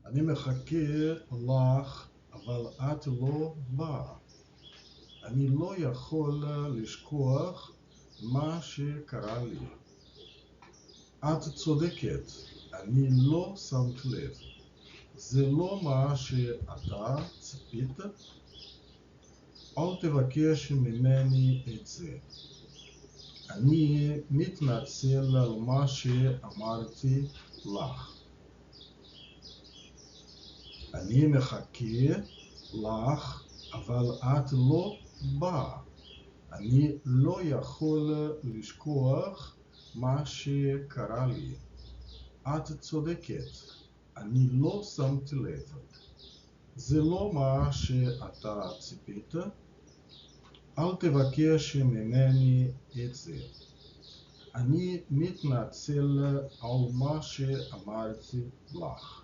אני מחכה לך, אבל את לא באה. אני לא יכול לשכוח מה שקרה לי. את צודקת, אני לא שמת לב. זה לא מה שאתה ציפית? אל תבקש ממני את זה. אני מתנצל על מה שאמרתי לך. אני מחכה לך, אבל את לא באה. אני לא יכול לשכוח מה שקרה לי. את צודקת, אני לא שמתי לב. זה לא מה שאתה ציפית? אל תבקש ממני את זה. אני מתנצל על מה שאמרתי לך.